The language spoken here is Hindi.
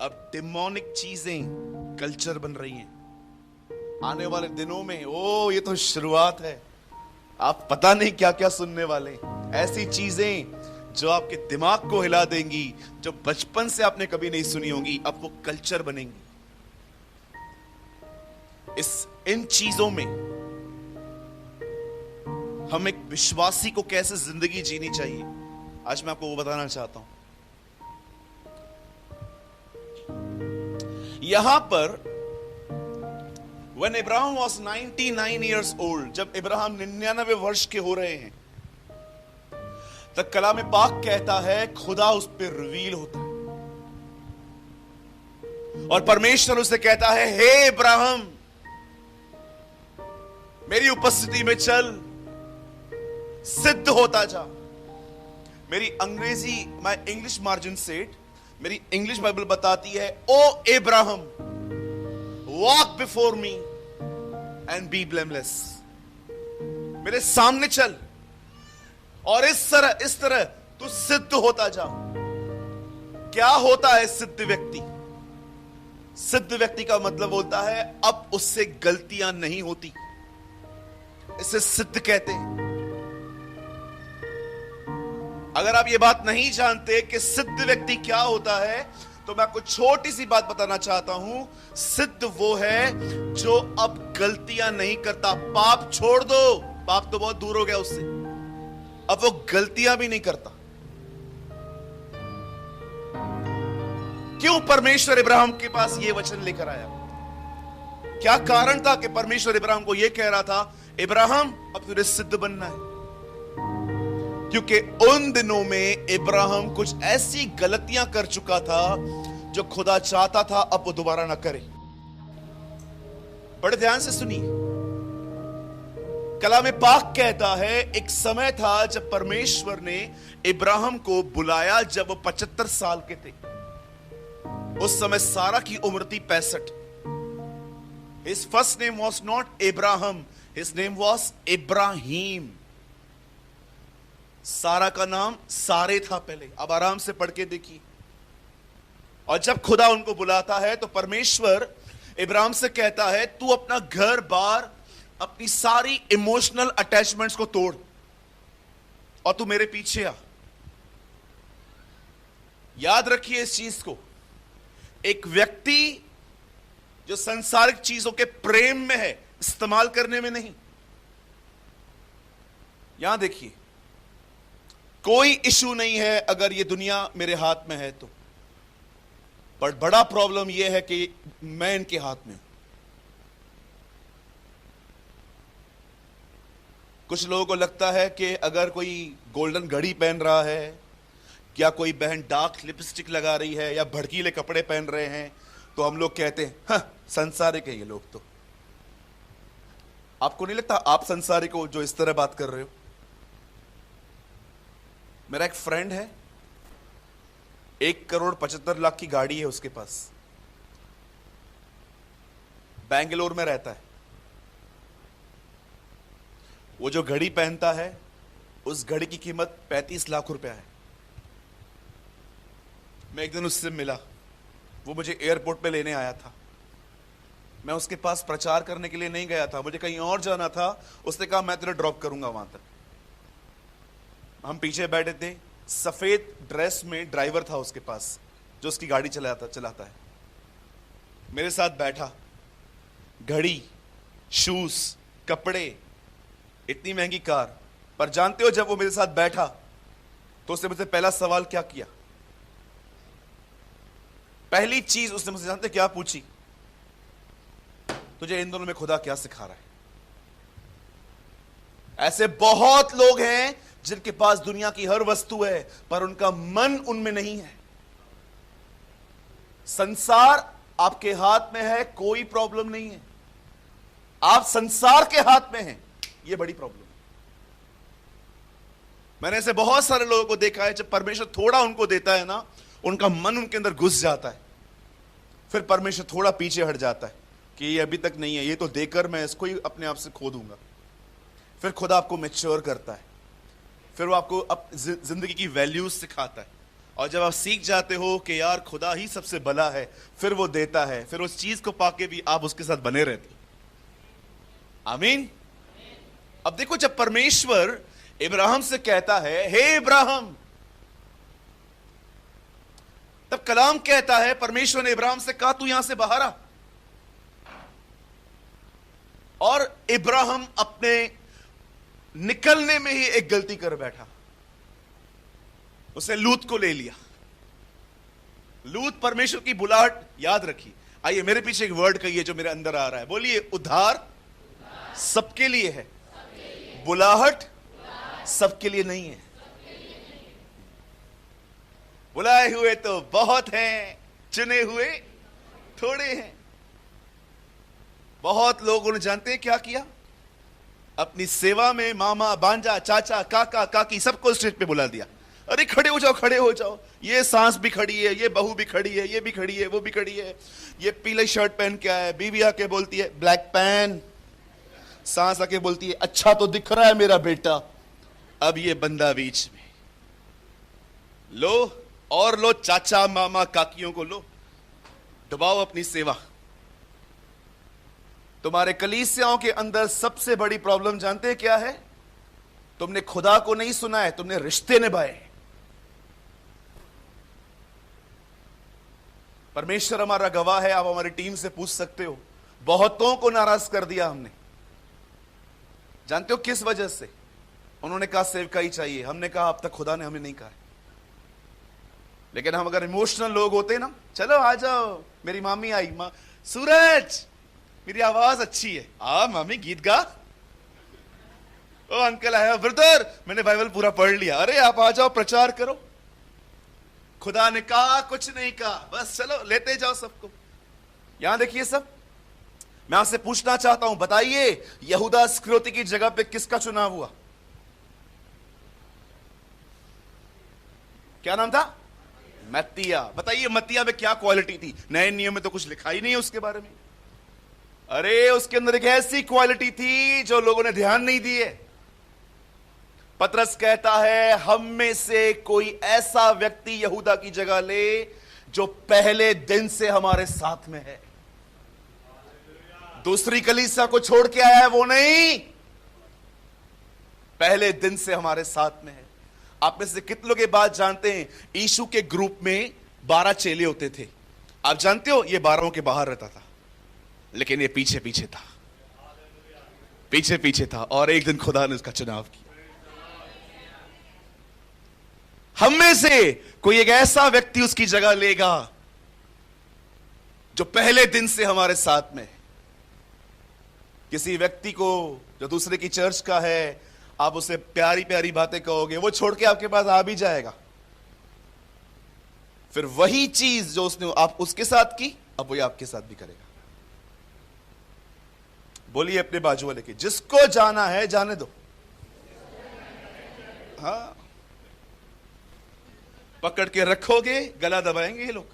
अब डिमोनिक चीजें कल्चर बन रही हैं आने वाले दिनों में। ये तो शुरुआत है, आप पता नहीं क्या क्या सुनने वाले। ऐसी चीजें जो आपके दिमाग को हिला देंगी, जो बचपन से आपने कभी नहीं सुनी होंगी, अब वो कल्चर बनेंगी। इन चीजों में हम एक विश्वासी को कैसे जिंदगी जीनी चाहिए, आज मैं आपको वो बताना चाहता हूं। यहां पर When Abraham was 99 years old, जब इब्राहिम 99 वर्ष के हो रहे हैं, तब कलाम पाक कहता है खुदा उस पर रिवील होता है और परमेश्वर उसे कहता है, हे इब्राहिम, मेरी उपस्थिति में चल, सिद्ध होता जा। मेरी अंग्रेजी, माय इंग्लिश मार्जिन सेट, मेरी इंग्लिश बाइबल बताती है, O Ibrahim, walk before me and be blameless. मेरे सामने चल और इस तरह तू सिद्ध होता जा। क्या होता है सिद्ध व्यक्ति? सिद्ध व्यक्ति का मतलब होता है अब उससे गलतियां नहीं होती, इसे सिद्ध कहते हैं। अगर आप ये बात नहीं जानते कि सिद्ध व्यक्ति क्या होता है, तो मैं आपको छोटी सी बात बताना चाहता हूं। सिद्ध वो है जो अब गलतियां नहीं करता। पाप छोड़ दो, पाप तो बहुत दूर हो गया उससे, अब वो गलतियां भी नहीं करता। क्यों परमेश्वर इब्राहिम के पास ये वचन लेकर आया? क्या कारण था कि परमेश्वर इब्राहिम को यह कह रहा था, इब्राहिम अब तुझे सिद्ध बनना है? क्योंकि उन दिनों में इब्राहिम कुछ ऐसी गलतियां कर चुका था जो खुदा चाहता था अब वो दोबारा ना करे। बड़े ध्यान से सुनिए, कलाम पाक कहता है एक समय था जब परमेश्वर ने इब्राहिम को बुलाया, जब वो 75 साल के थे। उस समय सारा की उम्र थी 65। His first name was not Abraham, his name was Ibrahim. सारा का नाम सारे था पहले। अब आराम से पढ़ के देखिए। और जब खुदा उनको बुलाता है तो परमेश्वर इब्राहिम से कहता है, तू अपना घर बार, अपनी सारी इमोशनल अटैचमेंट्स को तोड़ और तू मेरे पीछे आ। याद रखिए इस चीज को, एक व्यक्ति जो सांसारिक चीजों के प्रेम में है, इस्तेमाल करने में नहीं। यहां देखिए, कोई इशू नहीं है अगर ये दुनिया मेरे हाथ में है तो, पर बड़ा प्रॉब्लम यह है कि मैं इनके हाथ में हूं। कुछ लोगों को लगता है कि अगर कोई गोल्डन घड़ी पहन रहा है, या कोई बहन डार्क लिपस्टिक लगा रही है, या भड़कीले कपड़े पहन रहे हैं, तो हम लोग कहते हैं हाँ संसारिक है ये लोग। तो आपको नहीं लगता आप संसारिक हो जो इस तरह बात कर रहे हो? मेरा एक फ्रेंड है, 1,75,00,000 की गाड़ी है उसके पास, बेंगलोर में रहता है। वो जो घड़ी पहनता है, उस घड़ी की कीमत 35 लाख रुपया है। मैं एक दिन उससे मिला, वो मुझे एयरपोर्ट पे लेने आया था। मैं उसके पास प्रचार करने के लिए नहीं गया था, मुझे कहीं और जाना था। उसने कहा मैं तेरे ड्रॉप करूंगा वहां तक। हम पीछे बैठे थे, सफेद ड्रेस में ड्राइवर था उसके पास जो उसकी गाड़ी चलाता है। मेरे साथ बैठा, घड़ी, शूज, कपड़े, इतनी महंगी कार। पर जानते हो जब वो मेरे साथ बैठा तो उसने मुझसे पहला सवाल क्या किया? पहली चीज उसने मुझसे जानते क्या पूछी? तुझे इन दोनों में खुदा क्या सिखा रहा है? ऐसे बहुत लोग हैं जिनके पास दुनिया की हर वस्तु है पर उनका मन उनमें नहीं है। संसार आपके हाथ में है, कोई प्रॉब्लम नहीं है। आप संसार के हाथ में हैं, यह बड़ी प्रॉब्लम है। मैंने ऐसे बहुत सारे लोगों को देखा है, जब परमेश्वर थोड़ा उनको देता है ना, उनका मन उनके अंदर घुस जाता है। फिर परमेश्वर थोड़ा पीछे हट जाता है कि ये अभी तक नहीं है, ये तो देकर मैं इसको ही अपने आप से खो दूंगा। फिर खुदा आपको मैच्योर करता है, फिर वो आपको जिंदगी की वैल्यूज सिखाता है और जब आप सीख जाते हो कि यार खुदा ही सबसे भला है, फिर वो देता है, फिर उस चीज को पाके भी आप उसके साथ बने रहते हो। आमीन। अब देखो, जब परमेश्वर इब्राहिम से कहता है हे इब्राहिम, तब कलाम कहता है, परमेश्वर ने इब्राहिम से कहा तू यहां से बाहर आ। और इब्राहिम अपने निकलने में ही एक गलती कर बैठा, उसने लूत को ले लिया। लूत परमेश्वर की बुलाहट याद रखी। आइए मेरे पीछे एक वर्ड कहिए जो मेरे अंदर आ रहा है, बोलिए उद्धार सबके लिए है, बुलाहट सबके लिए नहीं है। बुलाए हुए तो बहुत हैं, चुने हुए थोड़े हैं। बहुत लोगों ने जानते हैं क्या किया, अपनी सेवा में मामा, बांजा, चाचा, काका, काकी सबको स्टेज पे बुला दिया। अरे खड़े हो जाओ, खड़े हो जाओ, ये सास भी खड़ी है, ये बहू भी खड़ी है, ये भी खड़ी है, वो भी खड़ी है। ये पीले शर्ट पहन के आया है, बीवी आके बोलती है ब्लैक पैन, सास आके बोलती है अच्छा तो दिख रहा है मेरा बेटा। अब ये बंदा बीच में, लो और लो, चाचा मामा काकियों को लो, दबाओ अपनी सेवा। तुम्हारे कलीसियाओं के अंदर सबसे बड़ी प्रॉब्लम जानते हैं क्या है? तुमने खुदा को नहीं सुना है, तुमने रिश्ते निभाए। परमेश्वर हमारा गवाह है, आप हमारी टीम से पूछ सकते हो, बहुतों को नाराज कर दिया हमने। जानते हो किस वजह से? उन्होंने कहा सेवकाई चाहिए, हमने कहा अब तक खुदा ने हमें नहीं कहा है। लेकिन हम अगर इमोशनल लोग होते ना, चलो आ जाओ, मेरी मामी आई, सूरज मेरी आवाज अच्छी है, आ मामी गीत गा। ओ अंकल आया, ब्रदर मैंने बाइबल पूरा पढ़ लिया, अरे आप आ जाओ प्रचार करो। खुदा ने कहा कुछ नहीं कहा, बस चलो लेते जाओ सबको। यहां देखिए सब, मैं आपसे पूछना चाहता हूं, बताइए यहूदा इस्करियोती की जगह पे किसका चुनाव हुआ? क्या नाम था? मत्तिया। बताइए मत्तिया में क्या क्वालिटी थी? नए नियम में तो कुछ लिखा ही नहीं है उसके बारे में। अरे उसके अंदर एक ऐसी क्वालिटी थी जो लोगों ने ध्यान नहीं दिए। पतरस कहता है हम में से कोई ऐसा व्यक्ति यहूदा की जगह ले जो पहले दिन से हमारे साथ में है। दूसरी कलीसिया को छोड़ के आया है वो नहीं, पहले दिन से हमारे साथ में है। आप में से कितने लोग ये बात जानते हैं, यीशु के ग्रुप में 12 चेले होते थे। आप जानते हो ये 12 के बाहर रहता था, लेकिन ये पीछे पीछे था, पीछे पीछे था, और एक दिन खुदा ने उसका चुनाव किया। हम में से कोई एक ऐसा व्यक्ति उसकी जगह लेगा जो पहले दिन से हमारे साथ में है। किसी व्यक्ति को जो दूसरे की चर्च का है, आप उसे प्यारी प्यारी बातें कहोगे, वो छोड़ के आपके पास आ भी जाएगा। फिर वही चीज जो उसने आप उसके साथ की, अब वही आपके साथ भी करेगा। बोलिए अपने बाजू वाले के, जिसको जाना है जाने दो। हाँ, पकड़ के रखोगे गला दबाएंगे ये लोग।